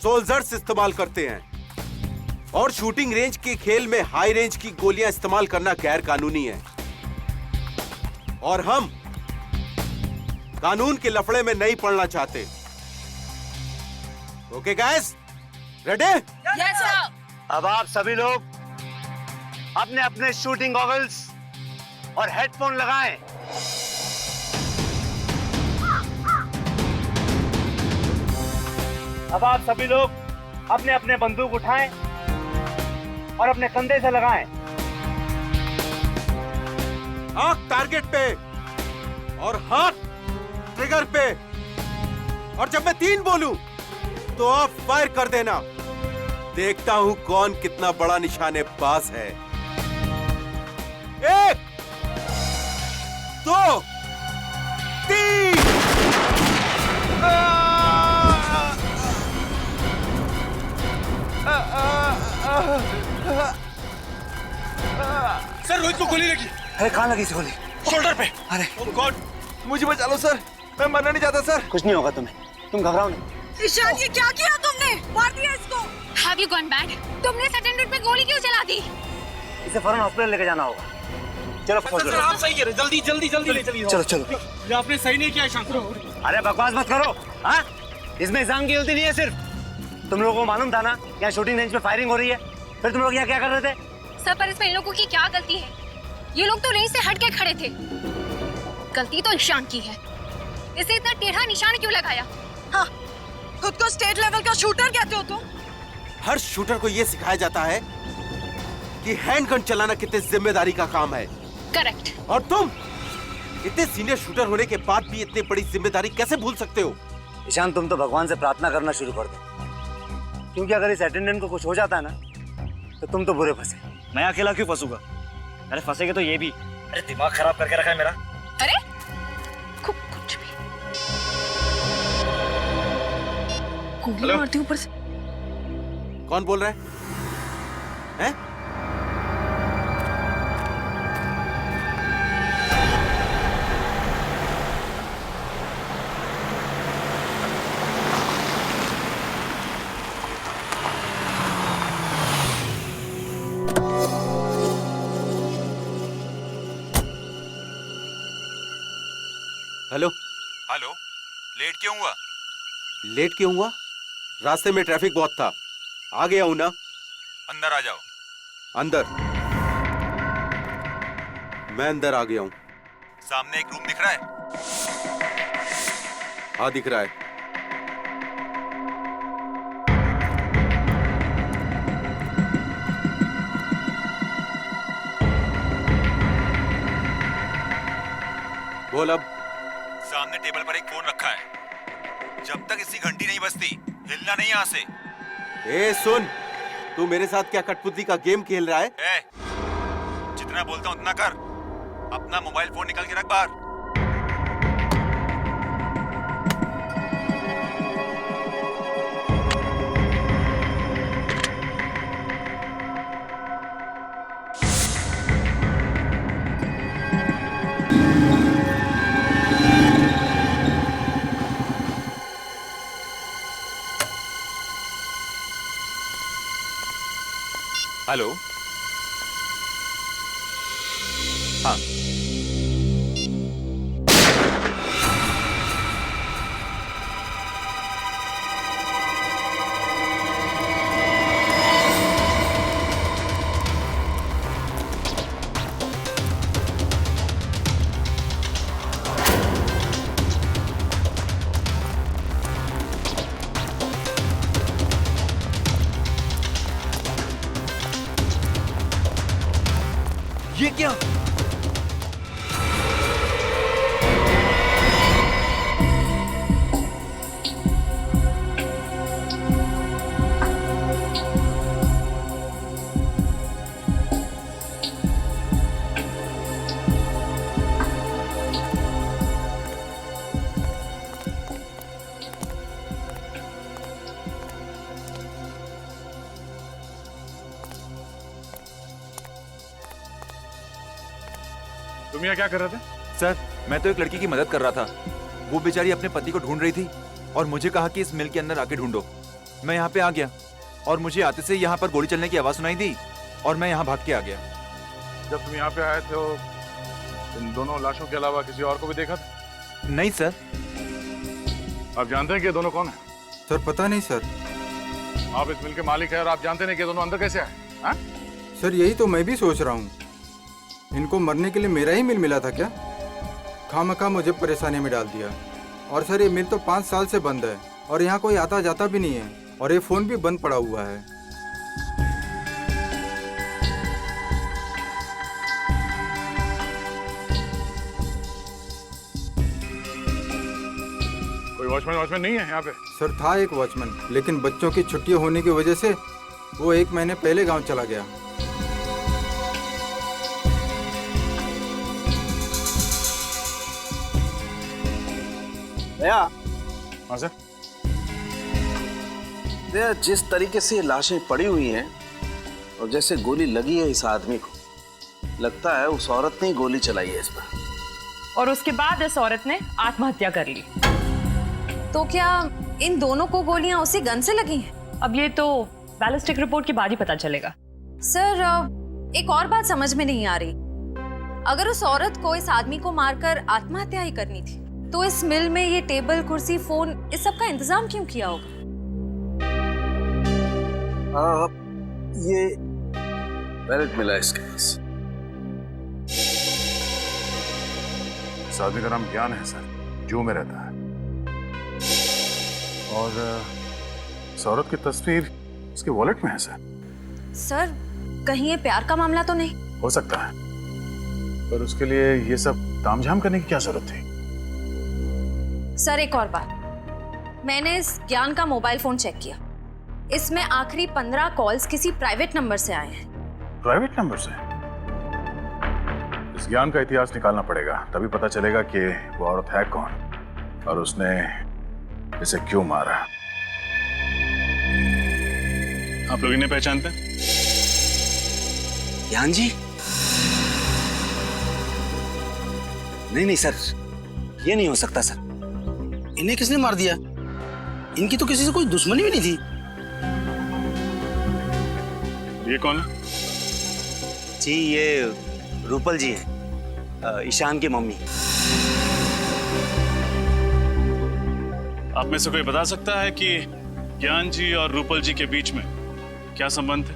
Soldiers इस्तेमाल करते हैं और शूटिंग रेंज के खेल में हाई रेंज की गोलियां इस्तेमाल करना गैर कानूनी है। और हम कानून के लफड़े में नहीं पड़ना चाहते। Okay guys, ready? Yes sir. अब आप सभी लोग अपने अपने शूटिंग गॉगल्स और हेडफोन लगाएं। अब आप सभी लोग अपने अपने बंदूक उठाएं और अपने कंधे से लगाएं। आंख टारगेट पे और हाथ ट्रिगर पे, और जब मैं 3 बोलूं तो आप फायर कर देना। देखता हूं कौन कितना बड़ा निशानेबाज है। 1 2 3। सर रोहित को गोली लगी। अरे कहाँ लगी इस गोली? शोल्डर पे। अरे ओह गॉड, मुझे बचा लो सर, मैं मरना नहीं चाहता सर। कुछ नहीं होगा तुम्हें, तुम घबराओ नहीं। ईशान, ये क्या किया तुमने? मार दिया इसको। Have you gone mad? तुमने अटेंडेंट पे गोली क्यों चला दी? इसे फौरन हॉस्पिटल लेके जाना होगा। चलो सर आप सही कह रहे, जल्दी जल्दी जल्दी ले चलिए। चलो चलो। ये आपने सही नहीं किया ईशान। अरे बकवास मत करो। हाँ, इसमें इंसान की गलती नहीं है सिर्फ। तुम लोगों को मालूम था ना यहाँ शूटिंग रेंज पे फायरिंग हो रही है, फिर तुम लोग यहाँ क्या कर रहे थे? सर पर इसमें इन लोगों की क्या गलती है? ये लोग तो रेंज से हट के खड़े थे। गलती तो ईशान की है। इसे इतना टेढ़ा निशान क्यों लगाया? हाँ, खुद को स्टेट लेवल का शूटर कहते हो तुम? हर शूटर को यह सिखाया जाता है कि हैंडगन चलाना कितने जिम्मेदारी का काम है। करेक्ट। और तुम इतने सीनियर शूटर होने के बाद भी इतनी बड़ी जिम्मेदारी कैसे भूल सकते हो? ईशान, तुम तो भगवान से प्रार्थना करना शुरू कर दो, क्योंकि अगर इस अटेंडेंट को कुछ हो जाता है ना तो तुम तो बुरे फंसे। मैं अकेला क्यों फंसूंगा? अरे फंसेगे तो ये भी। अरे दिमाग खराब करके रखा है मेरा। अरे कुछ भी गोली मारती ऊपर से। कौन बोल रहा है? हैं? हेलो। हेलो, लेट क्यों हुआ? लेट क्यों हुआ? रास्ते में ट्रैफिक बहुत था, आ गया हूं ना। अंदर आ जाओ। अंदर? मैं अंदर आ गया हूं। सामने एक रूम दिख रहा है? हाँ दिख रहा है। बोल अब। सामने टेबल पर एक फोन रखा है। जब तक इसकी घंटी नहीं बजती हिलना नहीं यहाँ से। ए सुन, तू मेरे साथ क्या कठपुतली का गेम खेल रहा है? जितना बोलता हूँ उतना कर। अपना मोबाइल फोन निकाल के रख बाहर। हेलो। हाँ, ये क्या? तुम यहाँ क्या कर रहे थे? सर, मैं तो एक लड़की की मदद कर रहा था। वो बेचारी अपने पति को ढूंढ रही थी और मुझे कहा कि इस मिल के अंदर आके ढूंढो। मैं यहाँ पे आ गया और मुझे आते से यहाँ पर गोली चलने की आवाज सुनाई दी और मैं यहाँ भाग के आ गया। जब तुम यहाँ पे आए थे तो इन दोनों लाशों के अलावा किसी और को भी देखा था? नहीं सर। आप जानते हैं कि ये दोनों कौन है? सर पता नहीं सर। आप इस मिल के मालिक हैं और आप जानते नहीं कि ये दोनों अंदर कैसे आए? हाँ? सर यही तो मैं भी सोच रहा हूँ, इनको मरने के लिए मेरा ही मिल मिला था क्या? खामखा मुझे परेशानी में डाल दिया। और सर ये मिल तो 5 साल से बंद है और यहाँ कोई आता जाता भी नहीं है और ये फोन भी बंद पड़ा हुआ है। कोई वॉचमैन नहीं है यहाँ पे? सर था एक वॉचमैन, लेकिन बच्चों की छुट्टियां होने की वजह से वो 1 महीने पहले गांव चला गया। भैया, हाँ सर। भैया जिस तरीके से ये लाशें पड़ी हुई हैं और जैसे गोली लगी है इस आदमी को, लगता है उस औरत ने ही गोली चलाई है इस पर। और उसके बाद इस औरत ने आत्महत्या कर ली। तो क्या इन दोनों को गोलियां उसी गन से लगी हैं? अब ये तो बैलिस्टिक रिपोर्ट के बाद ही पता चलेगा। सर एक और बात समझ में नहीं आ रही। अगर उस औरत को इस आदमी को मारकर आत्महत्या ही करनी थी तो इस मिल में ये टेबल, कुर्सी, फोन, इस सब का इंतजाम क्यों किया होगा? ये वैलेट मिला इसके पास। इस आदमी का नाम ज्ञान है सर, जू में रहता है। और इस औरत की तस्वीर उसके वॉलेट में है सर। सर कहीं ये प्यार का मामला तो नहीं? हो सकता है, पर उसके लिए ये सब तामझाम करने की क्या जरूरत थी? सर एक और बात, मैंने इस ज्ञान का मोबाइल फोन चेक किया। इसमें आखिरी 15 कॉल्स किसी प्राइवेट नंबर से आए हैं। प्राइवेट नंबर से? इस ज्ञान का इतिहास निकालना पड़ेगा, तभी पता चलेगा कि वो औरत है कौन और उसने इसे क्यों मारा। आप लोग इन्हें पहचानते हैं? ज्ञान जी? नहीं सर, ये नहीं हो सकता सर। इन्हें किसने मार दिया? इनकी तो किसी से कोई दुश्मनी भी नहीं थी। ये कौन है? जी ये रूपल जी है, ईशान की मम्मी। आप में से कोई बता सकता है कि ज्ञान जी और रूपल जी के बीच में क्या संबंध है?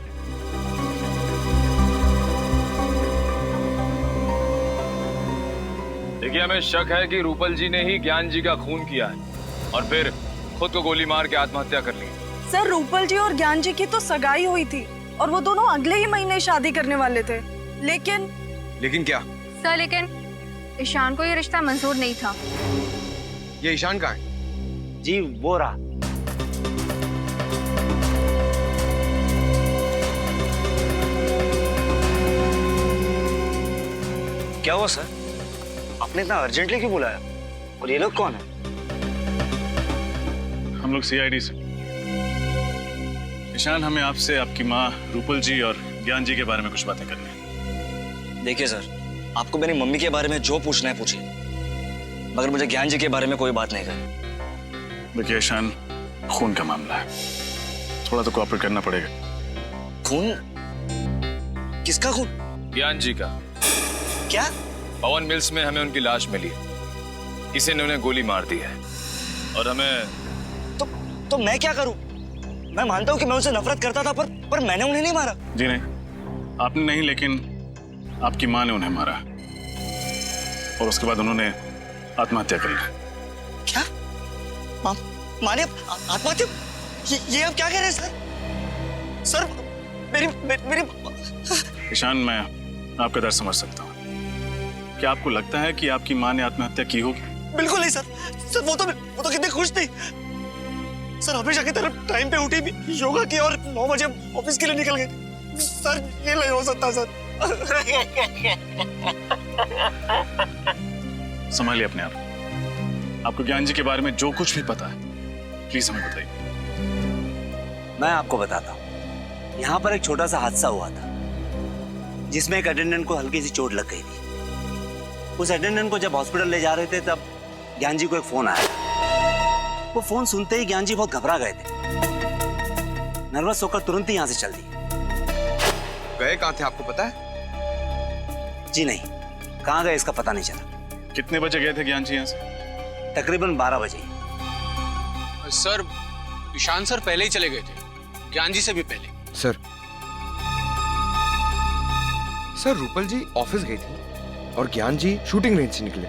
देखिए, हमें शक है कि रूपल जी ने ही ज्ञान जी का खून किया है और फिर खुद को गोली मार के आत्महत्या कर ली। सर रूपल जी और ज्ञान जी की तो सगाई हुई थी और वो दोनों अगले ही महीने शादी करने वाले थे। लेकिन क्या? सर लेकिन ईशान को ये रिश्ता मंजूर नहीं था। ये ईशान का है? जी वो रहा। क्या हुआ सर? आपने इतना अर्जेंटली क्यों बुलाया? और ये लोग कौन है? हम लोग सीआईडी से। ईशान, हमें आपसे आपकी माँ रूपल जी और ज्ञान जी के बारे में कुछ बातें करनी है। देखिए सर, आपको मेरी मम्मी के बारे में जो पूछना है पूछिए, मगर मुझे ज्ञान जी के बारे में कोई बात नहीं करनी। देखिए ईशान, खून का मामला है, थोड़ा तो कोऑपरेट करना पड़ेगा। खून? किसका खून? ज्ञान जी का। क्या? पवन मिल्स में हमें उनकी लाश मिली, किसी ने उन्हें गोली मार दी है और हमें तो मैं क्या करूं? मैं मानता हूं कि मैं उनसे नफरत करता था, पर मैंने उन्हें नहीं मारा। जी नहीं, आपने नहीं, लेकिन आपकी माँ ने उन्हें मारा और उसके बाद उन्होंने आत्महत्या कर ली। क्या? माँ ने आत्महत्या? ये आप क्या कह रहे हैं सर? सर मेरी ईशान, मैं आपका दर्द समझ सकता हूँ। क्या आपको लगता है कि आपकी माँ ने आत्महत्या की होगी? बिल्कुल नहीं सर, वो तो कितनी खुश थी सर, हमेशा की तरह टाइम पे उठी भी, योगा की और 9 बजे ऑफिस के लिए निकल गई। सर ये नहीं हो सकता सर। संभालिए अपने आप। आपको ज्ञान जी के बारे में जो कुछ भी पता है प्लीज हमें बताइए। मैं आपको बताता हूँ। यहाँ पर एक छोटा सा हादसा हुआ था जिसमें एक अटेंडेंट को हल्की सी चोट लग गई थी। उस अटेंडेंट को जब हॉस्पिटल ले जा रहे थे तब ज्ञान जी को एक फोन आया। वो फोन सुनते ही ज्ञान जी बहुत घबरा गए थे नर्वस होकर तुरंत ही यहाँ से चल दी। गए कहाँ थे आपको पता है? जी नहीं, कहाँ गए इसका पता नहीं चला। कितने बजे गए थे ज्ञान जी यहाँ से? तकरीबन 12 बजे। सर ईशान सर पहले ही चले गए थे, ज्ञान जी से भी पहले। सर रूपल जी ऑफिस गई थी और ज्ञान जी शूटिंग रेंज से निकले।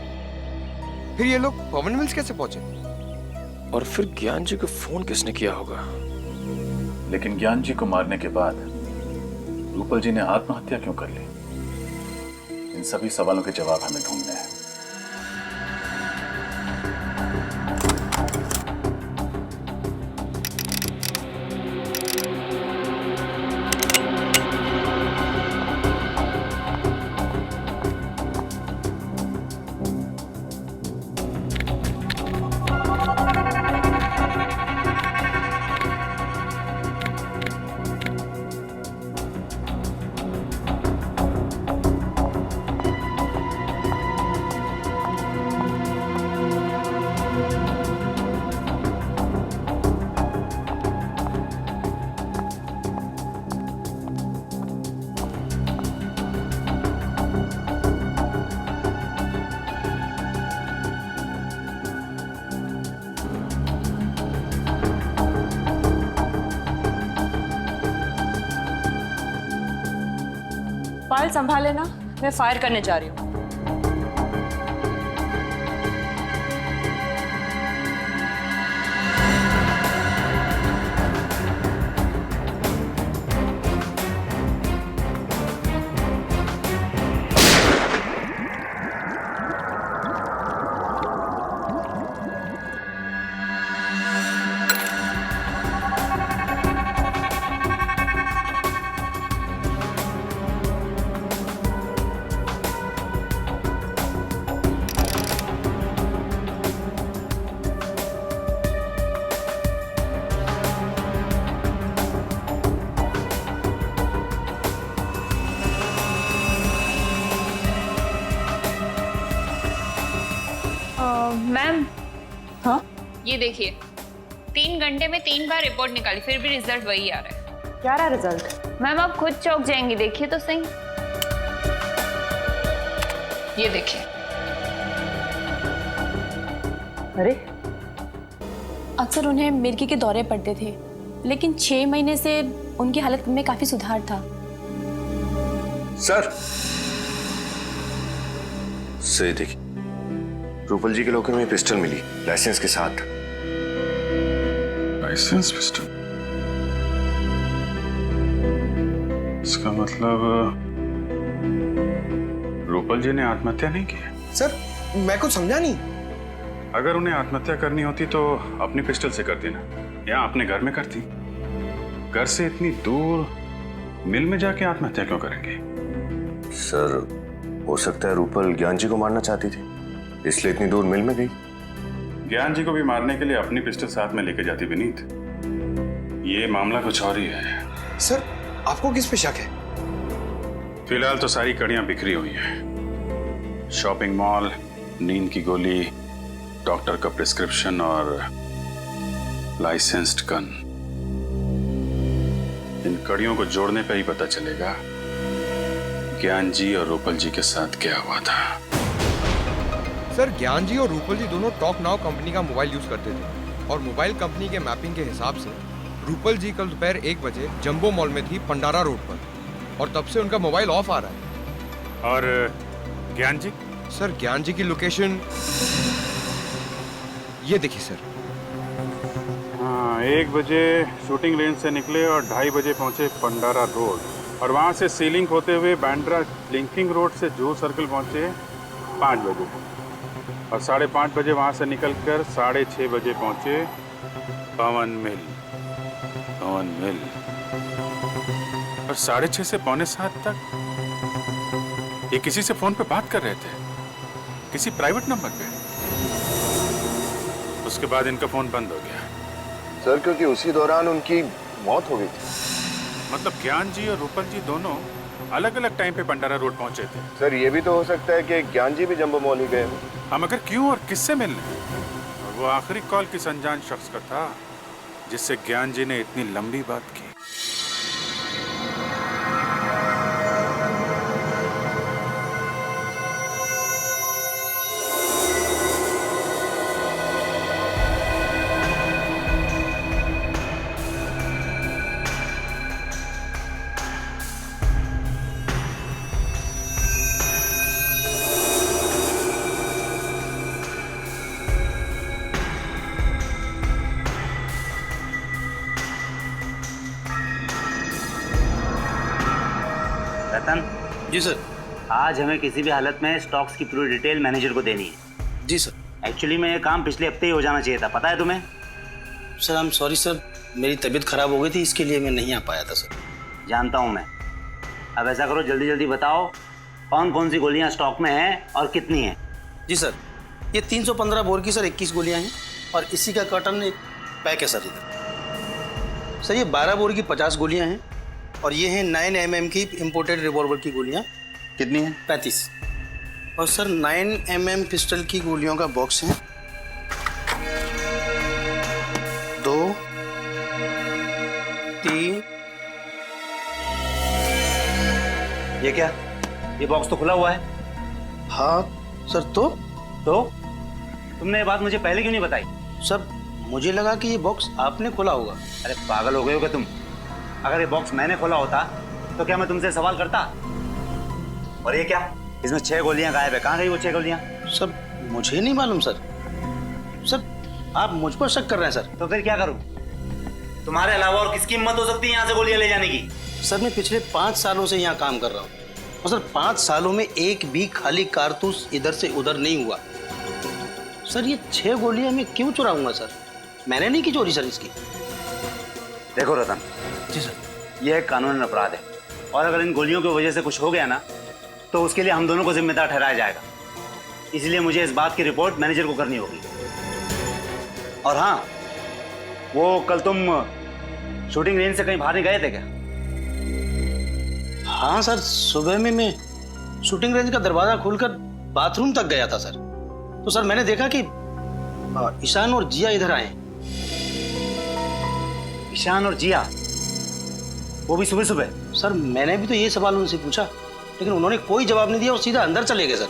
फिर ये लोग पवन मिल्स कैसे पहुंचे? और फिर ज्ञान जी को फोन किसने किया होगा? लेकिन ज्ञान जी को मारने के बाद रूपल जी ने आत्महत्या क्यों कर ली? इन सभी सवालों के जवाब हमें ढूंढने हैं। फाइल संभाल लेना, मैं फायर करने जा रही हूँ। मैम, हाँ ये देखिए 3 घंटे में 3 बार रिपोर्ट निकाली, फिर भी रिजल्ट वही आ रहा है। क्या रहा रिजल्ट? मैम आप खुद चौंक जाएंगी, देखिए तो सही। ये देखिए। अरे अक्सर उन्हें मिर्गी के दौरे पड़ते थे, लेकिन 6 महीने से उनकी हालत में काफी सुधार था। सर से देखिए, रूपल जी के लॉकर में पिस्टल मिली, लाइसेंस के साथ। License pistol? इसका मतलब रूपल जी ने आत्महत्या नहीं की? सर मैं कुछ समझा नहीं। अगर उन्हें आत्महत्या करनी होती तो अपनी पिस्टल से करती ना, या अपने घर में करती। घर से इतनी दूर मिल में जाके आत्महत्या क्यों करेंगे? सर हो सकता है रूपल ज्ञान जी को मारना चाहती थी, इसलिए इतनी दूर मिल में गई। ज्ञान जी को भी मारने के लिए अपनी पिस्टल साथ में लेके जाती विनीत। ये मामला कुछ और ही है। सर आपको किस पे शक है? फिलहाल तो सारी कड़ियां बिखरी हुई हैं। शॉपिंग मॉल, नींद की गोली, डॉक्टर का प्रिस्क्रिप्शन और लाइसेंस्ड गन। इन कड़ियों को जोड़ने पे ही पता चलेगा ज्ञान जी और रूपल जी के साथ क्या हुआ था। सर ज्ञान जी और रूपल जी दोनों टॉक नाउ कंपनी का मोबाइल यूज करते थे और मोबाइल कंपनी के मैपिंग के हिसाब से रूपल जी कल दोपहर 1 बजे जंबो मॉल में थी पंडारा रोड पर, और तब से उनका मोबाइल ऑफ आ रहा है। और ज्ञान जी? सर ज्ञान जी की लोकेशन ये देखिए सर। हाँ, 1 बजे शूटिंग रेंज से निकले और 2:30 बजे पहुंचे पंडारा रोड, और वहां से सीलिंग होते हुए बैंड्रा लिंकिंग रोड से जूहू सर्कल पहुंचे 5 बजे, और 5:30 बजे वहां से निकलकर 6:30 बजे पहुंचे पवन मिल। और 6:30 से 6:45 तक ये किसी से फोन पे बात कर रहे थे, किसी प्राइवेट नंबर पे। उसके बाद इनका फोन बंद हो गया। सर क्योंकि उसी दौरान उनकी मौत हो गई थी। मतलब ज्ञान जी और रूपल जी दोनों अलग अलग टाइम पे पंडारा रोड पहुंचे थे। सर ये भी तो हो सकता है कि ज्ञान जी भी जंबो मॉल ही गए। हम अगर क्यों और किससे मिलने? और वो आखिरी कॉल किस अनजान शख्स का था जिससे ज्ञान जी ने इतनी लंबी बात की। रतन। जी सर। आज हमें किसी भी हालत में स्टॉक्स की पूरी डिटेल मैनेजर को देनी है। जी सर। एक्चुअली में ये काम पिछले हफ्ते ही हो जाना चाहिए था, पता है तुम्हें? Sir I am sorry sir, मेरी तबीयत खराब हो गई थी, इसके लिए मैं नहीं आ पाया था सर। जानता हूँ मैं। अब ऐसा करो, जल्दी जल्दी बताओ कौन कौन सी गोलियाँ स्टॉक में हैं और कितनी हैं। जी सर, ये 315 बोर की सर 21 गोलियाँ हैं और इसी का कर्टन एक पैक है सर इधर। सर ये 12 बोर की 50 गोलियाँ हैं और ये हैं 9 mm की इम्पोर्टेड रिवॉल्वर की गोलियाँ। कितनी हैं? 35। और सर 9 mm पिस्टल की गोलियों का बॉक्स है 2 3। ये क्या? ये बॉक्स तो खुला हुआ है। हाँ सर। तो तुमने ये बात मुझे पहले क्यों नहीं बताई? सर मुझे लगा कि ये बॉक्स आपने खोला होगा। अरे पागल हो गए हो क्या तुम? अगर ये बॉक्स मैंने खोला होता तो क्या मैं तुमसे सवाल करता? और ये क्या? इसमें 6 गोलियां गायब है, कहाँ गई वो 6 गोलियां? सर मुझे नहीं मालूम सर। सर आप मुझ पर शक कर रहे हैं सर। तो फिर क्या करूं? तुम्हारे अलावा और किसकी हिम्मत हो सकती है यहाँ से गोलियां ले जाने की? सर मैं पिछले 5 सालों से यहाँ काम कर रहा हूँ और सर 5 सालों में एक भी खाली कारतूस इधर से उधर नहीं हुआ। सर ये 6 गोलियां मैं क्यों चुराऊंगा सर? मैंने नहीं की चोरी सर इसकी। देखो रतन। जी सर। यह एक कानूनी अपराध है और अगर इन गोलियों की वजह से कुछ हो गया ना तो उसके लिए हम दोनों को जिम्मेदार ठहराया जाएगा। इसलिए मुझे इस बात की रिपोर्ट मैनेजर को करनी होगी। और हाँ, वो कल तुम शूटिंग रेंज से कहीं बाहर नहीं गए थे क्या? हाँ सर, सुबह में मैं शूटिंग रेंज का दरवाजा खोलकर बाथरूम तक गया था सर। तो सर मैंने देखा कि ईशान और जिया इधर आए। ईशान और जिया? वो भी सुबह सुबह? सर मैंने भी तो ये सवाल उनसे पूछा लेकिन उन्होंने कोई जवाब नहीं दिया और सीधा अंदर चले गए सर।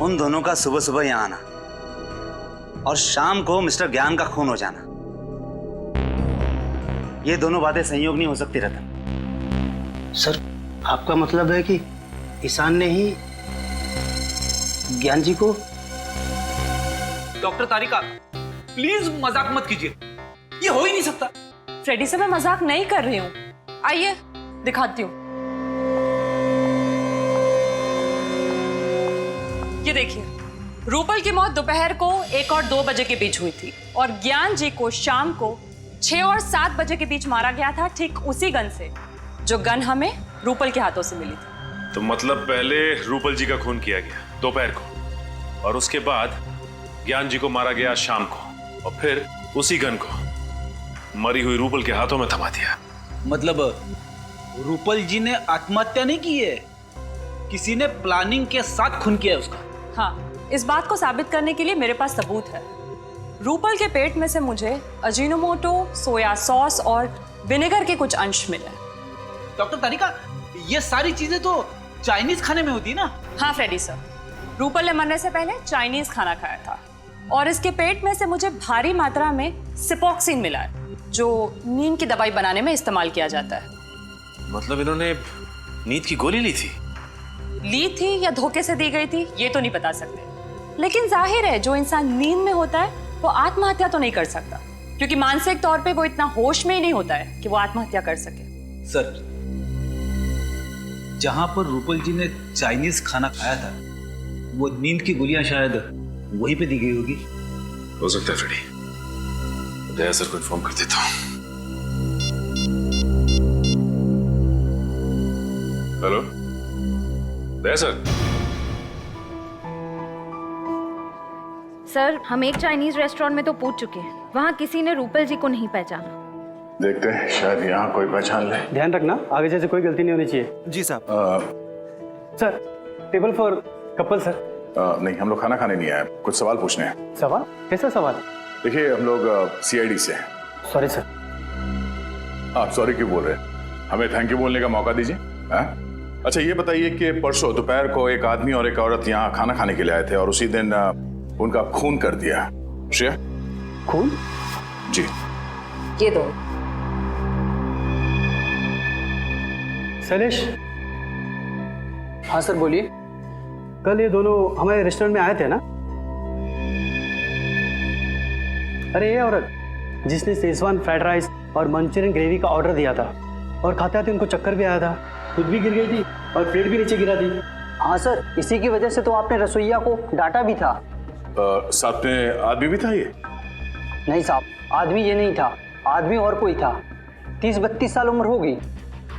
उन दोनों का सुबह सुबह यहाँ आना और शाम को मिस्टर ज्ञान का खून हो जाना, ये दोनों बातें संयोग नहीं हो सकती रतन। सर आपका मतलब है कि ईशान ने ही ज्ञान जी को? डॉक्टर तारिका प्लीज मजाक मत कीजिए, ये हो ही नहीं सकता। फ्रेडी से मैं मजाक नहीं कर रही हूँ, आइए दिखाती हूँ। ये देखिए, रूपल की मौत दोपहर को 1 और 2 बजे के बीच हुई थी और ज्ञान जी को शाम को 6 और 7 बजे के बीच मारा गया था, ठीक उसी गन से जो गन हमें रूपल के हाथों से मिली थी। तो मतलब पहले रूपल जी का खून किया गया दोपहर को और उसके बाद ज्ञान जी को मारा गया शाम को और फिर उसी गन को मरी हुई रूपल के हाथों में थमा दिया। मतलब रूपल जी ने आत्महत्या नहीं की है, किसी ने प्लानिंग के साथ खून किया है उसका। हाँ, इस बात को साबित करने के लिए मेरे पास सबूत है। रूपल के पेट में से मुझे अजीनोमोटो, सोया सॉस और विनेगर के कुछ अंश मिले। डॉक्टर तारिका, ये सारी चीजें तो चाइनीज खाने में होती है ना? हाँ फ्रेडी सर, रूपल ने मरने से पहले चाइनीज खाना खाया था और इसके पेट में से मुझे भारी मात्रा में सिपोक्सिन मिला है जो नींद की दवाई बनाने में इस्तेमाल किया जाता है। मतलब इन्होंने नींद की गोली ली थी या धोखे से दी गई थी ये तो नहीं बता सकते, लेकिन जाहिर है जो इंसान नींद में होता है वो आत्महत्या तो नहीं कर सकता क्योंकि मानसिक तौर पे वो इतना होश में ही नहीं होता है कि वो आत्महत्या कर सके। सर, जहां पर रूपल जी ने चाइनीज खाना खाया था वो नींद की गोलियां शायद वहीं पे दी गई होगी। हो सकता है फ्रेडी, दया सर को इन्फॉर्म कर देता हूँ। हेलो दया सर। सर, हम एक चाइनीज रेस्टोरेंट में तो पूछ चुके हैं, वहाँ किसी ने रूपल जी को नहीं पहचाना। देखते हैं शायद यहाँ कोई पहचान ले। ध्यान रखना आगे जैसे कोई गलती नहीं होनी चाहिए। जी साहब। Sir table for couple sir. नहीं, हम लोग खाना खाने नहीं आए, कुछ सवाल पूछने हैं। सवाल? कैसा सवाल? देखिए हम लोग CID से हैं। Sorry sir. आप सॉरी क्यों बोल रहे हैं? हमें थैंक यू बोलने का मौका दीजिए। अच्छा ये बताइए कि परसों दोपहर को एक आदमी और एक औरत यहाँ खाना खाने के लिए आए थे और उसी दिन उनका खून कर दिया। श्रेया? खून? जी। ये दो। शैलेश? हाँ सर बोलिए। कल ये दोनों हमारे रेस्टोरेंट में आए थे ना? अरे ये औरत जिसने शेजवान फ्राइड राइस और मंचूरियन ग्रेवी का ऑर्डर दिया था और खाते खाते उनको चक्कर भी आया था। खुद भी गिर गई थी और प्लेट भी नीचे गिरा थी। हाँ सर, इसी की वजह से तो आपने रसोइया को डांटा भी था। साथ में आदमी भी था ये? नहीं साहब, आदमी ये नहीं था, आदमी और कोई था। 30-32 साल उम्र होगी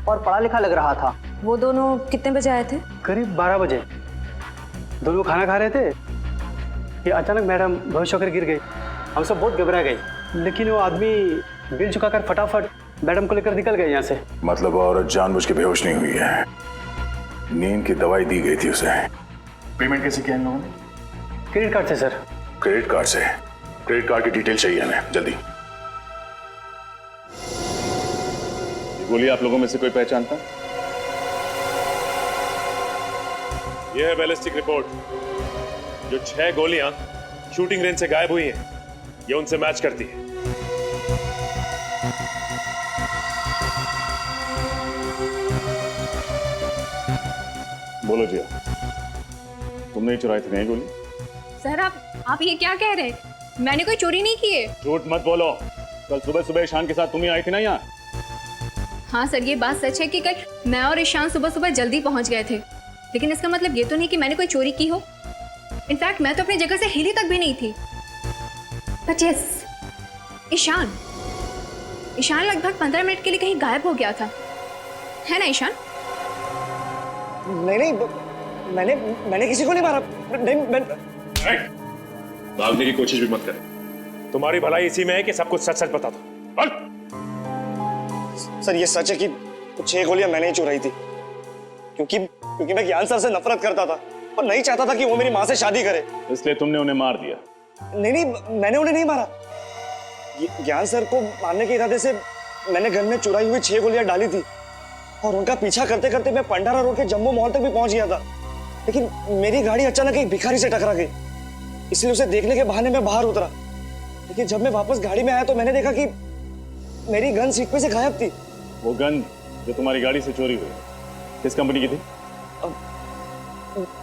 और पढ़ा लिखा लग रहा था। वो दोनों कितने बजे आए थे? करीब 12 बजे। दोनों खाना खा रहे थे कि अचानक मैडम बेहोश होकर गिर गई। हम सब बहुत घबरा गए, लेकिन वो आदमी बिल चुकाकर फटाफट मैडम को लेकर निकल गए यहाँ से। मतलब औरत जानबूझ के बेहोश नहीं हुई है, नींद की दवाई दी गई थी उसे। पेमेंट कैसे किया इन लोगों ने? क्रेडिट कार्ड से सर। क्रेडिट कार्ड से? क्रेडिट कार्ड की डिटेल चाहिए हमें जल्दी। गोली आप लोगों में से कोई पहचानता? यह है बैलिस्टिक रिपोर्ट। जो 6 गोलियां शूटिंग रेंज से गायब हुई हैं, ये उनसे मैच करती है। बोलो जिया, तुमने ही चुराई थी नहीं गोली? सर आप ये क्या कह रहे हैं? मैंने कोई चोरी नहीं की है। झूठ मत बोलो। कल सुबह सुबह ईशान के साथ तुम ही आई थी ना यहाँ? हाँ सर, ये बात सच है कि कल मैं और ईशान सुबह सुबह जल्दी पहुंच गए थे, लेकिन इसका मतलब ये तो नहीं कि मैंने कोई चोरी की हो। इनफैक्ट मैं तो अपनी जगह से हिली तक भी नहीं थी। बट यस, ईशान लगभग 15 मिनट के लिए कहीं गायब हो गया था, है ना ईशान? नहीं, मैंने किसी को नहीं मारा। नहीं, भागने की कोशिश भी मत करें। तुम्हारी भलाई इसी में है कि सब कुछ सच सच बता दो। सर ये सच है कि 6 गोलियां मैंने ही चुराई थी, क्योंकि मैं ज्ञान सर से नफरत करता था और नहीं चाहता था कि वो मेरी माँ से शादी करे। इसलिए तुमने उन्हें मार दिया? नहीं, मैंने उन्हें नहीं मारा। ज्ञान सर को मारने के इरादे से मैंने घर में चुराई हुई 6 गोलियां डाली थी और उनका पीछा करते करते मैं पंडारा रोड के जम्बो मॉल तक भी पहुंच गया था, लेकिन मेरी गाड़ी अचानक एक भिखारी से टकरा गई। इसलिए उसे देखने के बहाने मैं बाहर उतरा, लेकिन जब मैं वापस गाड़ी में आया तो मैंने देखा कि मेरी गन सीट पे से गायब थी। वो गन जो तुम्हारी गाड़ी से चोरी हुई किस कंपनी की थी?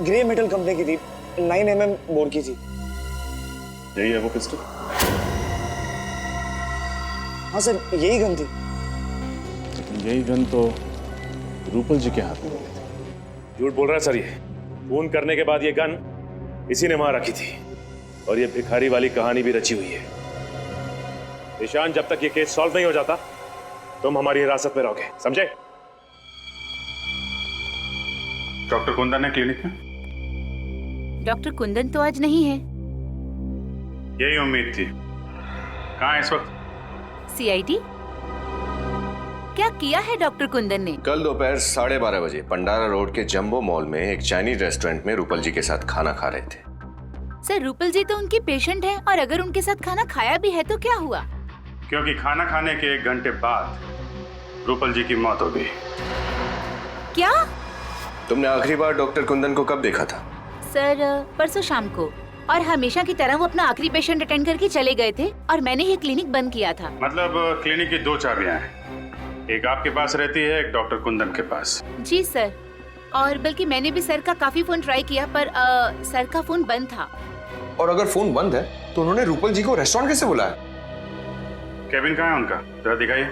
ग्रे मेटल कंपनी की थी, 9mm बोर की थी। यही है वो पिस्टल? हाँ सर, यही गन थी। यही गन तो रूपल जी के हाथ में मिली थी। झूठ बोल रहा है सर ये। खून करने के बाद ये गन इसी ने वहां रखी थी और ये भिखारी वाली कहानी भी रची हुई है। ईशान, जब तक ये केस सॉल्व नहीं हो जाता तुम हमारी हिरासत में रहोगे, समझे? डॉक्टर कुंदन है क्लिनिक में? डॉक्टर कुंदन तो आज नहीं है। यही उम्मीद थी। कहाँ है इस वक्त? सीआईडी? क्या किया है डॉक्टर कुंदन ने? कल दोपहर 12:30 बजे पंडारा रोड के जंबो मॉल में एक चाइनीज रेस्टोरेंट में रूपल जी के साथ खाना खा रहे थे। सर, रूपल जी तो उनकी पेशेंट है और अगर उनके साथ खाना खाया भी है तो क्या हुआ? क्योंकि खाना खाने के 1 घंटे बाद रूपल जी की मौत हो गई। क्या? तुमने आखिरी बार डॉक्टर कुंदन को कब देखा था? सर, परसों शाम को, और हमेशा की तरह वो अपना आखिरी पेशेंट अटेंड करके चले गए थे और मैंने ही क्लिनिक बंद किया था। मतलब क्लिनिक की 2 चाबियां हैं, एक आपके पास रहती है, एक डॉक्टर कुंदन के पास। जी सर, और बल्कि मैंने भी सर का काफी फोन ट्राई किया पर सर का फोन बंद था। और अगर फोन बंद है तो उन्होंने रूपल जी को रेस्टोरेंट कैसे बुलाया? केबिन कहाँ है उनका, जरा दिखाइए।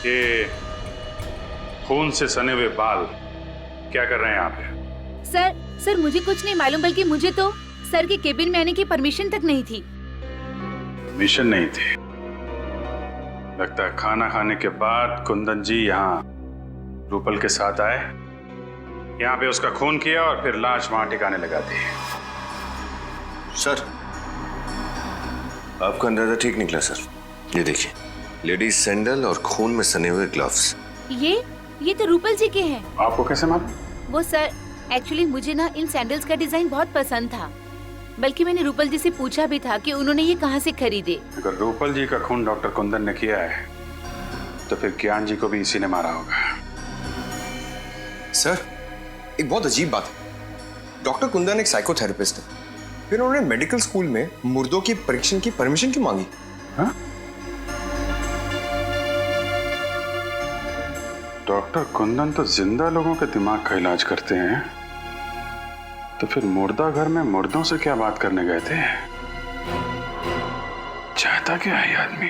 ये खून से सने हुए बाल क्या कर रहे हैं आप? सर मुझे कुछ नहीं मालूम, बल्कि मुझे तो सर के केबिन में आने की परमिशन तक नहीं थी। परमिशन नहीं थी? लगता है खाना खाने के बाद कुंदन जी यहाँ रूपल के साथ आए, यहाँ पे उसका खून किया और फिर लाश वहां ठिकाने लगा दी। सर, आपका अंदाजा ठीक निकला सर। ये देखिए, लेडीज सैंडल और खून में सने हुए ग्लव्स। ये तो रूपल जी के हैं। आपको कैसे मालूम? वो सर एक्चुअली मुझे ना इन सैंडल्स का डिजाइन बहुत पसंद था, बल्कि मैंने रूपल जी से पूछा भी था कि उन्होंने ये कहाँ से खरीदे। अगर रूपल जी का खून डॉक्टर कुंदन ने किया है तो फिर ज्ञान जी को भी इसी ने मारा होगा। सर, एक बहुत अजीब बात है। डॉक्टर कुंदन एक साइकोथेरेपिस्ट है, फिर उन्होंने मेडिकल स्कूल में मुर्दों की परीक्षण की परमिशन क्यों मांगी? हाँ? डॉक्टर कुंदन तो जिंदा लोगों के दिमाग का इलाज करते हैं, तो फिर मुर्दा घर में मुर्दों से क्या बात करने गए थे? चाहता क्या है ये आदमी?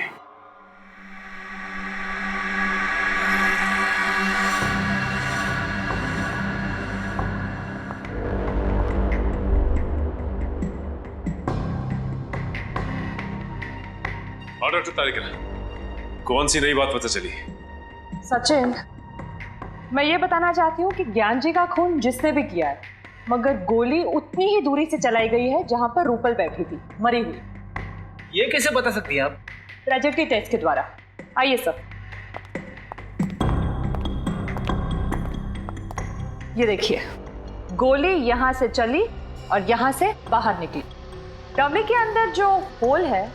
और डॉक्टर तारिका, कौन सी नई बात पता चली? सचिन, मैं ये बताना चाहती हूँ कि ज्ञान जी का खून जिसने भी किया है, मगर गोली उतनी ही दूरी से चलाई गई है जहां पर रूपल बैठी थी, मरी हुई। ये कैसे बता सकती हैं आप? ट्रेजेक्टरी टेस्ट के द्वारा। आइए सर, ये देखिए, गोली यहां से चली और यहां से बाहर निकली। डमी के अंदर जो होल है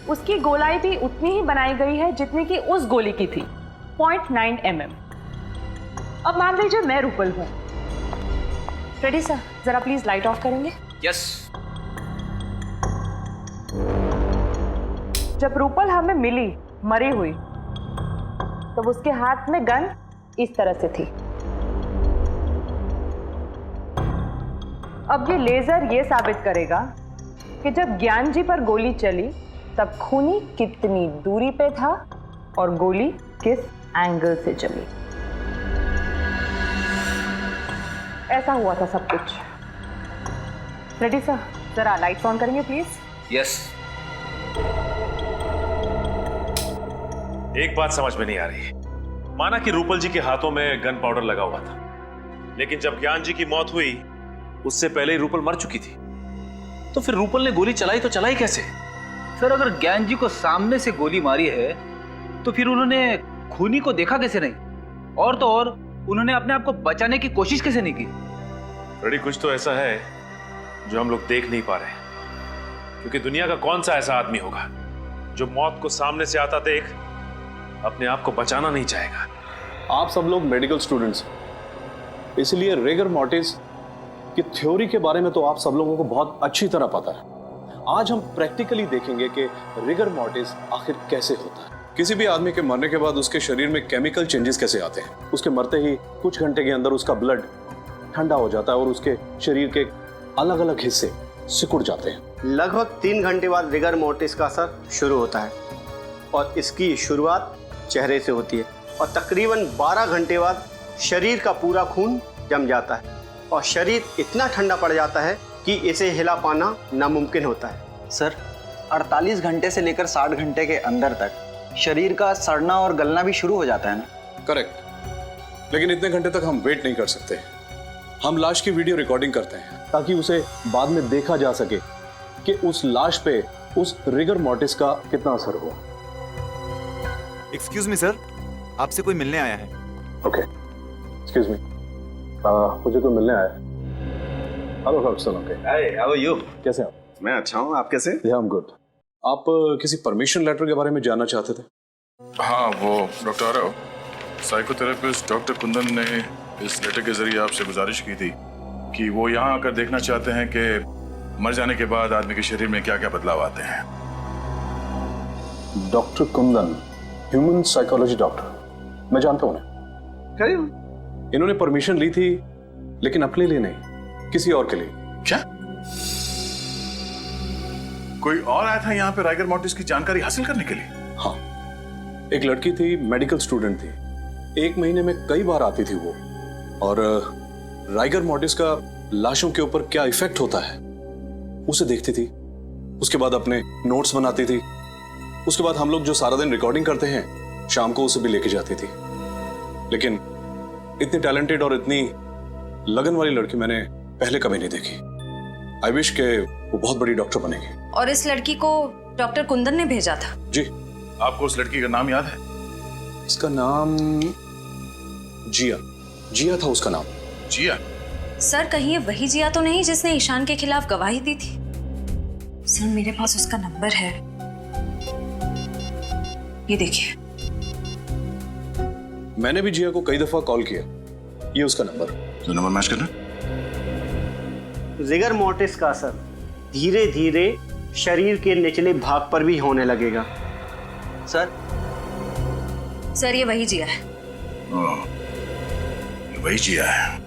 उसकी गोलाई भी उतनी ही बनाई गई है जितनी कि उस गोली की थी, 0.9 mm। अब मान लीजिए मैं रूपल हूं। रेडी सर, जरा प्लीज लाइट ऑफ करेंगे? यस। जब रूपल हमें मिली मरी हुई, तब उसके हाथ में गन इस तरह से थी। अब ये लेजर ये साबित करेगा कि जब ज्ञान जी पर गोली चली तब खूनी कितनी दूरी पे था और गोली किस एंगल से चली। ऐसा हुआ था सब कुछ। रेडी सर, जरा लाइट्स ऑन करेंगे प्लीज? यस। एक बात समझ में नहीं आ रही। माना कि रूपल जी के हाथों में गन पाउडर लगा हुआ था, लेकिन जब ज्ञान जी की मौत हुई उससे पहले ही रूपल मर चुकी थी। तो फिर रूपल ने गोली चलाई तो चलाई कैसे? सर, अगर ज्ञान जी को सामने से गोली मारी है तो फिर उन्होंने खूनी को देखा कैसे नहीं? और तो और उन्होंने अपने आप को बचाने की कोशिश कैसे नहीं की? रेडी, कुछ तो ऐसा है जो हम लोग देख नहीं पा रहे, क्योंकि दुनिया का कौन सा ऐसा आदमी होगा जो मौत को सामने से आता देख अपने आप को बचाना नहीं चाहेगा। आप सब लोग मेडिकल स्टूडेंट्स, इसलिए रिगर मॉर्टिस की थ्योरी के बारे में तो आप सब लोगों को बहुत अच्छी तरह पता है। आज हम प्रैक्टिकली देखेंगे कि रिगर मॉर्टिस आखिर कैसे होता है। किसी भी आदमी के मरने के बाद उसके शरीर में केमिकल चेंजेस कैसे आते हैं। उसके मरते ही कुछ घंटे के अंदर उसका ब्लड ठंडा हो जाता है और उसके शरीर के अलग अलग हिस्से सिकुड़ जाते हैं। लगभग 3 घंटे बाद रिगर मोर्टिस का असर शुरू होता है और इसकी शुरुआत चेहरे से होती है और तकरीबन 12 घंटे बाद शरीर का पूरा खून जम जाता है और शरीर इतना ठंडा पड़ जाता है कि इसे हिला पाना नामुमकिन होता है। सर, 48 घंटे से लेकर 60 घंटे के अंदर तक शरीर का सड़ना और गलना भी शुरू हो जाता है ना? करेक्ट, लेकिन इतने घंटे तक हम वेट नहीं कर सकते। हम लाश की वीडियो रिकॉर्डिंग करते हैं ताकि उसे बाद में देखा जा सके कि उस लाश पे उस रिगर मॉर्टिस का कितना असर हुआ। एक्सक्यूज मी सर, आपसे कोई मिलने आया है। ओके, एक्सक्यूज मी, मुझे कोई मिलने आया है। Hello doctor, okay. Hi, how are you? कैसे हैं आप? मैं अच्छा हूँ, आप कैसे? या, आई एम गुड। आप किसी परमिशन लेटर के बारे में जानना चाहते थे? हाँ, वो doctor Aarav, psychotherapist doctor Kundan ने इस लेटर के जरिए आपसे गुजारिश की थी कि वो यहाँ आकर देखना चाहते हैं कि मर जाने के बाद आदमी के शरीर में क्या क्या बदलाव आते हैं। Doctor Kundan, human psychology doctor, मैं जानता हूँ उन्हें। इन्होंने परमिशन ली थी, लेकिन अपने लिए नहीं, किसी और के लिए। क्या? कोई और आया था यहाँ पे राइगर मॉर्टिस की जानकारी हासिल करने के लिए? हाँ, एक लड़की थी, मेडिकल स्टूडेंट थी, 1 महीने में कई बार आती थी वो, और राइगर मॉर्टिस का लाशों के ऊपर क्या इफेक्ट होता है उसे देखती थी। उसके बाद अपने नोट्स बनाती थी। उसके बाद हम लोग जो सारा दिन रिकॉर्डिंग करते हैं, शाम को उसे भी लेके जाती थी। लेकिन इतनी टैलेंटेड और इतनी लगन वाली लड़की मैंने पहले कभी नहीं देखी। आई विश के वो बहुत बड़ी डॉक्टर बनेगी। और इस लड़की को डॉक्टर कुंदन ने भेजा था? जी। आपको उस लड़की का नाम याद है? इसका नाम जिया था उसका नाम। जिया? सर कहीं ये वही जिया तो नहीं जिसने ईशान के खिलाफ गवाही दी थी? सर मेरे पास उसका नंबर है, ये देखिए। मैंने भी जिया को कई दफा कॉल किया, ये उसका नंबर। तो नंबर मैच करना। जिगर मोर्टिस का असर धीरे धीरे शरीर के निचले भाग पर भी होने लगेगा। सर ये वही जिया है। वही जिया है।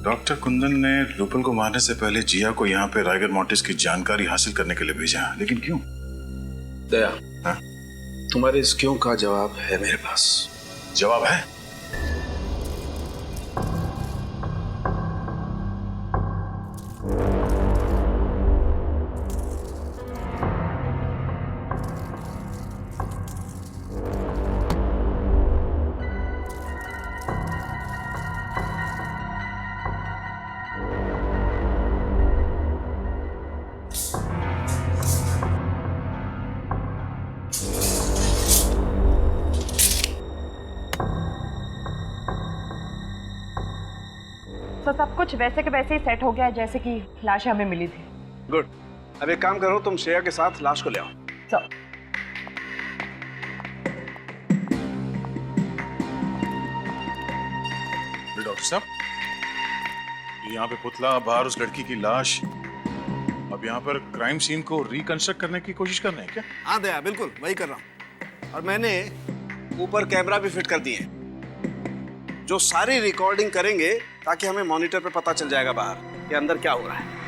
डॉक्टर कुंदन ने रूपल को मारने से पहले जिया को यहाँ पे राइगर मोर्टिस की जानकारी हासिल करने के लिए भेजा, लेकिन क्यों? दया, तुम्हारे इस क्यों का जवाब है मेरे पास। जवाब है? तो सब कुछ वैसे के वैसे ही सेट हो गया है जैसे कि लाश हमें मिली थी। गुड। अब एक काम करो, तुम श्रेया के साथ लाश को ले आओ। चलो। डॉक्टर साहब, यहाँ पे पुतला, बाहर उस लड़की की लाश, अब यहाँ पर क्राइम सीन को रिकंस्ट्रक्ट करने की कोशिश कर रहे हैं क्या? हाँ दया, बिल्कुल वही कर रहा हूँ। और मैंने ऊपर कैमरा भी फिट कर दिए जो सारी रिकॉर्डिंग करेंगे, ताकि हमें मॉनिटर पे पता चल जाएगा बाहर कि अंदर क्या हो रहा है।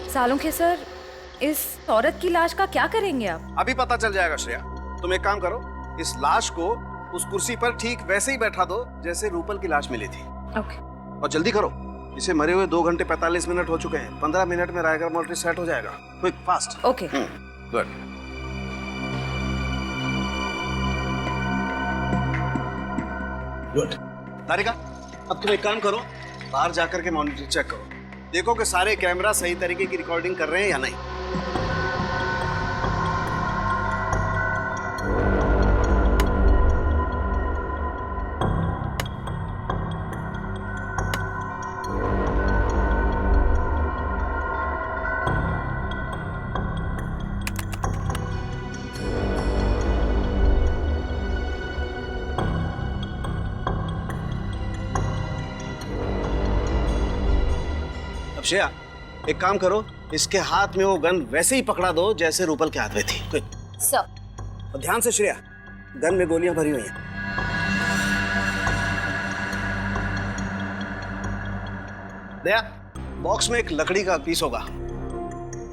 सालुंखे सर, इस औरत की लाश का क्या करेंगे आप? अभी पता चल जाएगा श्रेया। तुम एक काम करो, इस लाश को उस कुर्सी पर ठीक वैसे ही बैठा दो जैसे रूपल की लाश मिली थी। ओके। और जल्दी करो, इसे मरे हुए 2 घंटे 45 मिनट हो चुके हैं। 15 मिनट में राइगर मोर्टिस सेट हो जाएगा। Quick, fast. Okay. Good. Good. Tarika, अब तुम एक काम करो, बाहर जाकर के मॉनिटर चेक करो, देखो कि सारे कैमरा सही तरीके की रिकॉर्डिंग कर रहे हैं या नहीं। अब श्रेया, एक काम करो, इसके हाथ में वो गन वैसे ही पकड़ा दो जैसे रूपल के हाथ में थी। क्विक। सर। और ध्यान से श्रेया, गन में गोलियां भरी हुई हैं। दया, बॉक्स में एक लकड़ी का पीस होगा,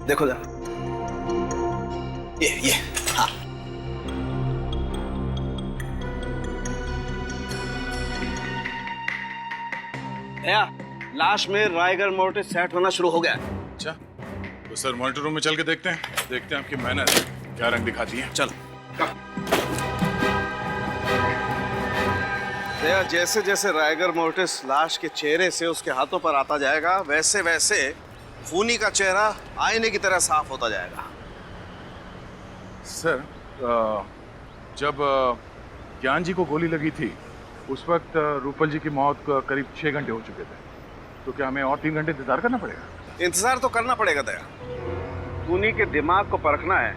देखो जरा। ये हाँ। दया, लाश में राइगर मोर्टिस सेट होना शुरू हो गया। अच्छा, तो सर मॉनिटर रूम में चल के देखते हैं आपकी मेहनत क्या रंग दिखाती है। चल। दया, जैसे जैसे राइगर मोर्टिस लाश के चेहरे से उसके हाथों पर आता जाएगा, वैसे वैसे खूनी का चेहरा आईने की तरह साफ होता जाएगा। सर, जब ज्ञान जी को गोली लगी थी उस वक्त रूपल जी की मौत करीब 6 घंटे हो चुके थे, तो क्या हमें और 3 घंटे इंतजार करना पड़ेगा? इंतजार तो करना पड़ेगा दया। खूनी के दिमाग को परखना है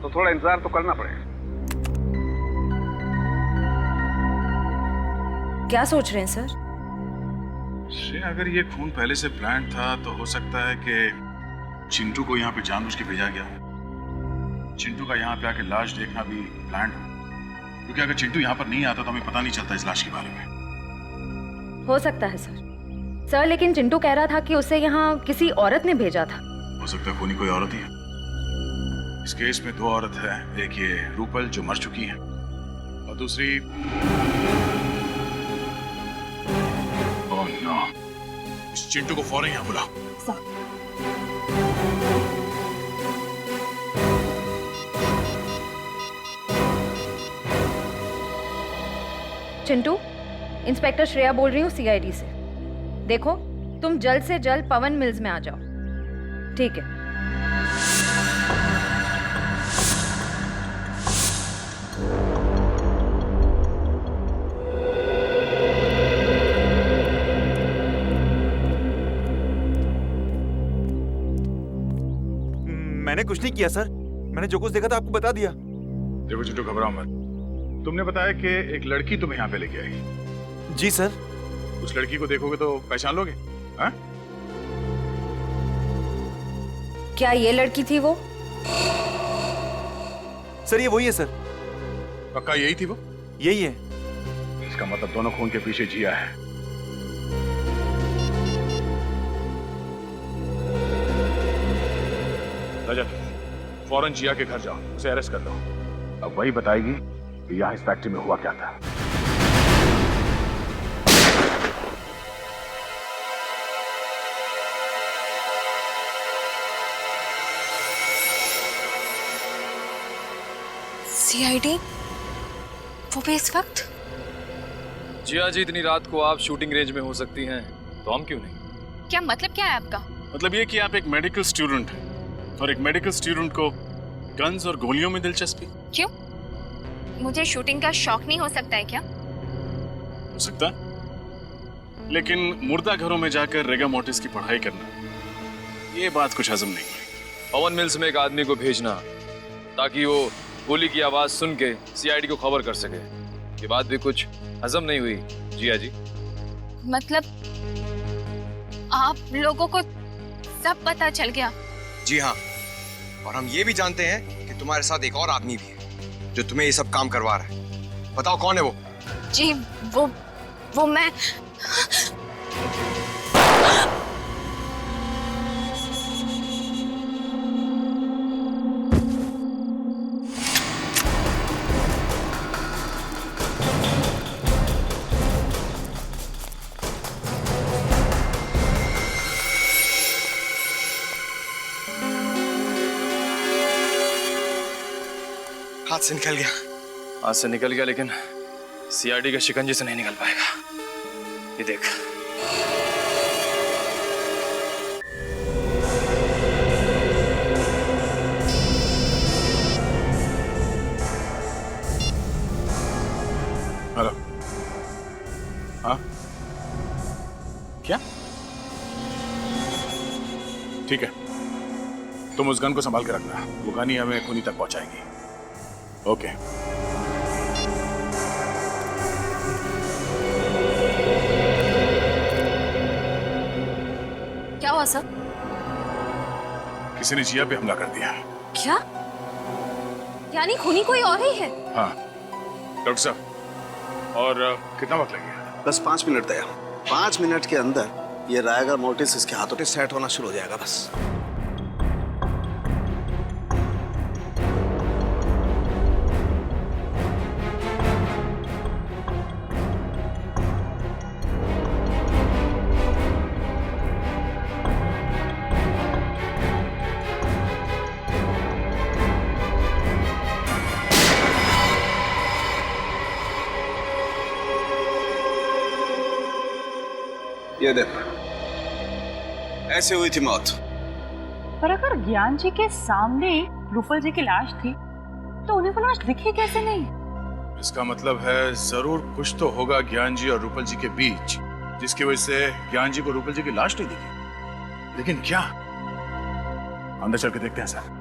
तो थोड़ा इंतजार तो करना पड़ेगा। क्या सोच रहे हैं सर? श्रेया, अगर ये खून पहले से प्लान था तो हो सकता है कि चिंटू को यहाँ पे जानबूझ के भेजा गया। चिंटू का यहाँ पे आके लाश देखना भी प्लान हो, क्योंकि अगर चिंटू यहाँ पर नहीं आता तो हमें पता नहीं चलता इस लाश के बारे में। हो सकता है सर, लेकिन चिंटू कह रहा था कि उसे यहाँ किसी औरत ने भेजा था। हो सकता है खूनी कोई औरत ही है। इस केस में 2 औरत है, एक ये रूपल जो मर चुकी है और दूसरी ओह नो, इस चिंटू को फौरन यहाँ बुलाओ। चिंटू, इंस्पेक्टर श्रेया बोल रही हूँ CID से। देखो तुम जल्द से जल्द पवन मिल्स में आ जाओ, ठीक है? मैंने कुछ नहीं किया सर, मैंने जो कुछ देखा था आपको बता दिया। देखो चिंटू, घबराओ मत। तुमने बताया कि एक लड़की तुम्हें यहाँ पे लेके आई। जी सर। उस लड़की को देखोगे तो पहचान लोगे? हाँ? क्या ये लड़की थी वो? सर ये वही है सर। पक्का यही थी वो? यही है। इसका मतलब दोनों खून के पीछे जिया है। रजत, फौरन जिया के घर जाओ, उसे अरेस्ट कर लो। अब वही बताएगी कि यहाँ इस फैक्ट्री में हुआ क्या था। सीआईडी वो भी इस वक्त? जिया जी, इतनी रात को आप शूटिंग रेंज में हो सकती हैं, तो हम क्यों नहीं? क्या मतलब क्या है आपका? मतलब ये कि आप एक मेडिकल स्टूडेंट हैं और एक मेडिकल स्टूडेंट को गन्स और गोलियों में दिलचस्पी। क्यों? मुझे शूटिंग का शौक नहीं हो सकता है क्या? हो सकता है, लेकिन मुर्दा घरों में जाकर रेगा मोर्टिस की पढ़ाई करना, ये बात कुछ हजम नहीं हुई। पवन मिल्स में एक आदमी को भेजना ताकि वो गोली की आवाज सुन के सीआईडी को खबर कर सके, ये बात भी कुछ हजम नहीं हुई जिया जी। मतलब आप लोगों को सब पता चल गया? जी हाँ, और हम ये भी जानते हैं कि तुम्हारे साथ एक और आदमी भी है जो तुम्हें ये सब काम करवा रहा है। बताओ कौन है वो? जी वो मैं। हाथ से निकल गया। हाथ से निकल गया, लेकिन सीआईडी के शिकंजे से नहीं निकल पाएगा। ये देख। हेलो। हाँ? क्या? ठीक है, तुम उस गन को संभाल के रखना, वो गन ही हमें खूनी तक पहुंचाएगी। ओके। क्या हुआ सर? किसी ने जिया पे हमला कर दिया। क्या? यानी खूनी कोई और ही है? हाँ डॉक्टर साहब, और कितना वक्त लगेगा? बस 5 मिनट तैयार। 5 मिनट के अंदर ये रायगा मोर्टिस इसके हाथों से सेट होना शुरू हो जाएगा बस। ये देख, ऐसे हुई थी मौत। पर अगर ज्ञान जी के सामने रूपल जी की लाश थी तो उन्हें वो लाश दिखी कैसे नहीं? इसका मतलब है जरूर कुछ तो होगा ज्ञान जी और रूपल जी के बीच, जिसकी वजह से ज्ञान जी को रूपल जी की लाश नहीं दिखी। लेकिन क्या? अंदर चल के देखते हैं सर।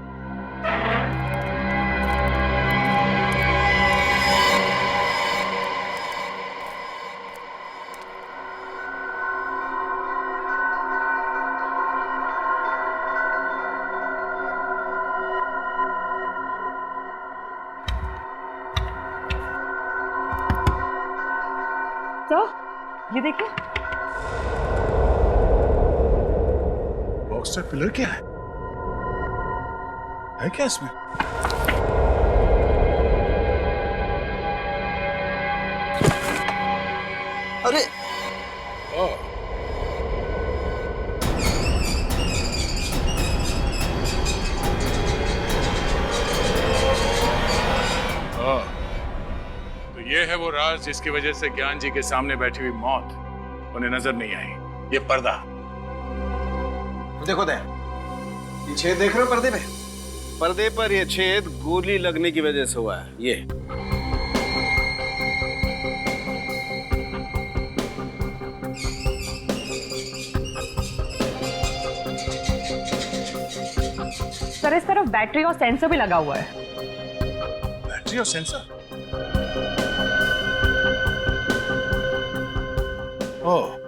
तो ये देखिए, बॉक्सर पिलर क्या है क्या इसमें? अरे तो ये है वो राज जिसकी वजह से ज्ञान जी के सामने बैठी हुई मौत उन्हें नजर नहीं आई। ये पर्दा। देखो दया, ये छेद देख रहे हो पर्दे पे? पर्दे पर ये छेद गोली लगने की वजह से हुआ है। ये सर इस तरफ बैटरी और सेंसर भी लगा हुआ है। बैटरी और सेंसर? ओह,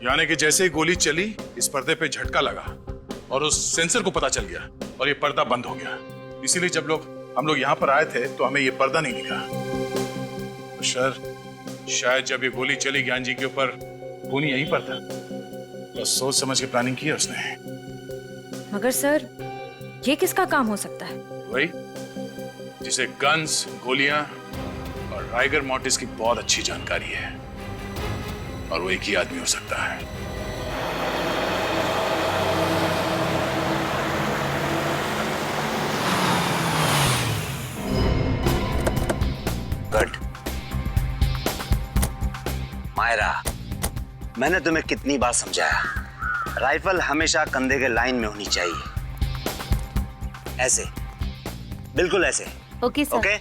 यानी कि जैसे ही गोली चली इस पर्दे पे झटका लगा और उस सेंसर को पता चल गया और ये पर्दा बंद हो गया। इसीलिए जब हम लोग यहाँ पर आए थे तो हमें ये पर्दा नहीं दिखा। तो शायद जब ये गोली चली ज्ञान जी के ऊपर, खूनी यहीं पर था। तो सोच समझ के प्लानिंग की है उसने। मगर सर ये किसका काम हो सकता है? वही जिसे गन्स, गोलियां और राइगर मॉर्टिस की बहुत अच्छी जानकारी है, और वो एक ही आदमी हो सकता है। गुड। मायरा, मैंने तुम्हें कितनी बार समझाया, राइफल हमेशा कंधे के लाइन में होनी चाहिए। ऐसे, बिल्कुल ऐसे। Okay sir. ओके?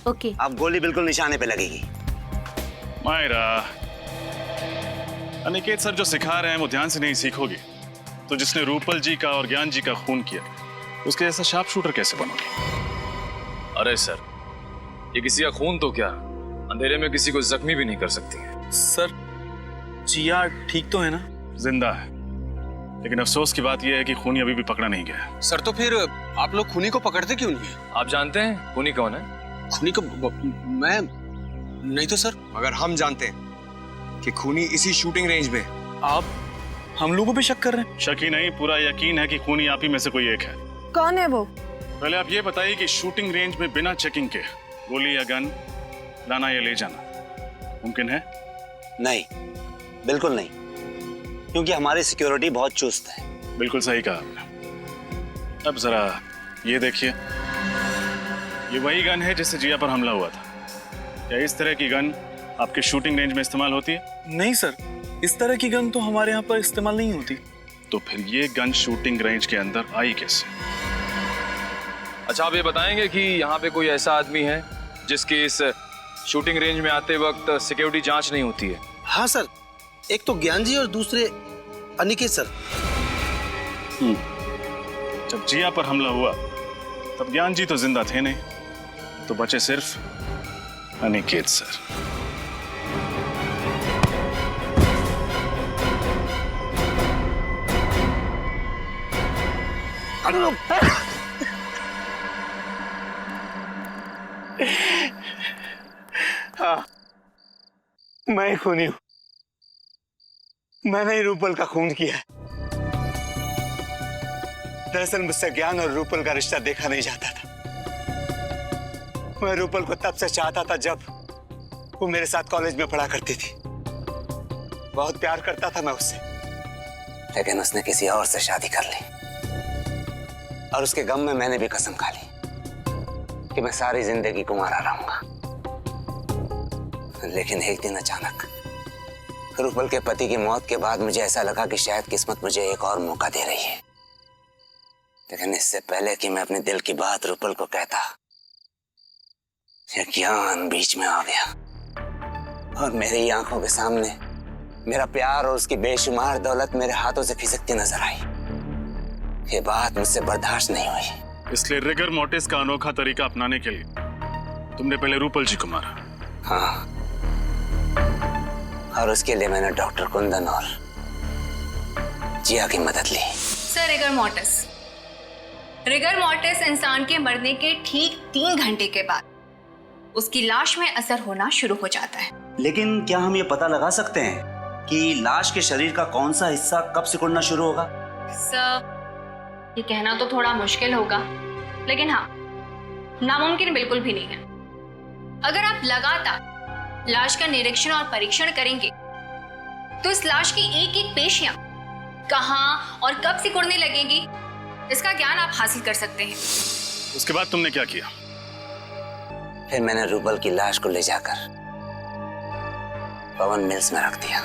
ओके। अब गोली बिल्कुल निशाने पे लगेगी। मायरा, अनिकेत सर जो सिखा रहे हैं वो ध्यान से नहीं सीखोगी तो जिसने रूपल जी का और ज्ञान जी का खून किया उसके जैसा शार्प शूटर कैसे बनोगे? अरे सर, ये किसी का खून तो क्या, अंधेरे में किसी को जख्मी भी नहीं कर सकती है। सर, जिया ठीक तो है ना? जिंदा है, लेकिन अफसोस की बात यह है कि खूनी अभी भी पकड़ा नहीं गया। सर तो फिर आप लोग खूनी को पकड़ते क्यों नहीं? आप जानते हैं खूनी कौन है? खूनी को मैं नहीं तो सर। मगर हम जानते हैं कि खूनी इसी शूटिंग रेंज में। आप हम लोगों पे शक कर रहे हैं? शक ही नहीं, पूरा यकीन है कि खूनी आप ही में से कोई एक है। कौन है वो? पहले आप ये बताइए कि शूटिंग रेंज में बिना चेकिंग के गोली या गन लाना या ले जाना मुमकिन है? नहीं, बिल्कुल नहीं, क्योंकि हमारी सिक्योरिटी बहुत चुस्त है। बिल्कुल सही कहा आपने। अब जरा ये देखिए, ये वही गन है जिससे जिया पर हमला हुआ था। क्या इस तरह की गन आपके शूटिंग रेंज में इस्तेमाल होती है? नहीं सर, इस तरह की गन तो हमारे यहाँ पर इस्तेमाल नहीं होती। तो फिर ये गन शूटिंग रेंज के अंदर आई कैसे? अच्छा, आप ये बताएंगे कि यहाँ पे कोई ऐसा आदमी है जिसकी इस शूटिंग रेंज में आते वक्त सिक्योरिटी जांच नहीं होती है? हाँ सर, एक तो ज्ञान जी और दूसरे अनिकेत सर। जब जिया पर हमला हुआ तब ज्ञान जी तो जिंदा थे नहीं, तो बचे सिर्फ अनिकेत सर। हाँ, मैं खूनी हूं। मैंने ही रूपल का खून किया है। दरअसल मुझसे ज्ञान और रूपल का रिश्ता देखा नहीं जाता था। मैं रूपल को तब से चाहता था जब वो मेरे साथ कॉलेज में पढ़ा करती थी। बहुत प्यार करता था मैं उससे, लेकिन उसने किसी और से शादी कर ली। और उसके गम में मैंने भी कसम खा ली कि मैं सारी जिंदगी कुंवारा रहूंगा। लेकिन एक दिन अचानक रूपल के पति की मौत के बाद मुझे ऐसा लगा कि शायद किस्मत मुझे एक और मौका दे रही है। लेकिन इससे पहले कि मैं अपने दिल की बात रूपल को कहता, ये ज्ञान बीच में आ गया और मेरी आंखों के सामने मेरा प्यार और उसकी बेशुमार दौलत मेरे हाथों से खिसकती नजर आई। ये बात मुझसे बर्दाश्त नहीं हुई। इसलिए रिगर मोर्टिस का अनोखा तरीका अपनाने के लिए तुमने पहले रूपल जी को मारा? हाँ, और उसके लिए मैंने डॉक्टर कुंदन और जिया की मदद ली। सर, रिगर मोर्टिस इंसान के मरने के ठीक 3 घंटे के बाद उसकी लाश में असर होना शुरू हो जाता है। लेकिन क्या हम ये पता लगा सकते हैं कि लाश के शरीर का कौन सा हिस्सा कब सिकुड़ना शुरू होगा? सर, ये कहना तो थोड़ा मुश्किल होगा, लेकिन हाँ, नामुमकिन बिल्कुल भी नहीं है। अगर आप लगातार लाश का निरीक्षण और परीक्षण करेंगे तो इस लाश की एक एक पेशियां कहां और कब सिकुड़ने लगेंगी, इसका ज्ञान आप हासिल कर सकते हैं। उसके बाद तुमने क्या किया? फिर मैंने रूपल की लाश को ले जाकर पवन मिल्स में रख दिया।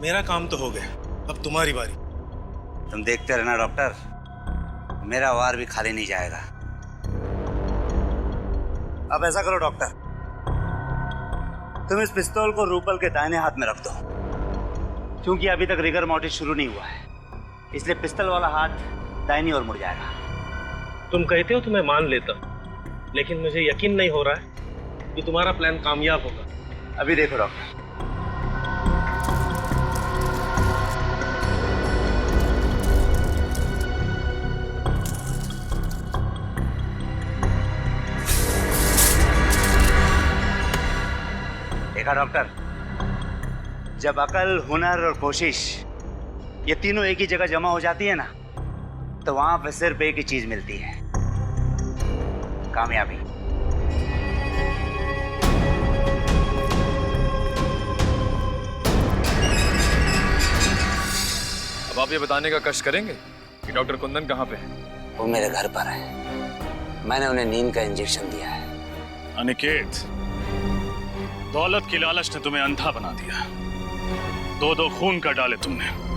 मेरा काम तो हो गया, अब तुम्हारी बारी। तुम देखते रहना डॉक्टर, मेरा वार भी खाली नहीं जाएगा। अब ऐसा करो डॉक्टर, तुम इस पिस्तौल को रूपल के दाहिने हाथ में रख दो, क्योंकि अभी तक रिगर मोर्टिस शुरू नहीं हुआ है, इसलिए पिस्तौल वाला हाथ दाहिनी ओर मुड़ जाएगा। तुम कहते हो तो मैं मान लेता, लेकिन मुझे यकीन नहीं हो रहा है कि तुम्हारा प्लान कामयाब होगा। अभी देखो डॉक्टर, देखा डॉक्टर, जब अकल, हुनर और कोशिश ये तीनों एक ही जगह जमा हो जाती है ना, तो वहां पे सिर्फ एक ही चीज मिलती है, कामयाबी। अब आप ये बताने का कष्ट करेंगे कि डॉक्टर कुंदन कहाँ पे है? वो मेरे घर पर है, मैंने उन्हें नींद का इंजेक्शन दिया है। अनिकेत, दौलत की लालच ने तुम्हें अंधा बना दिया, दो खून का डाले तुमने।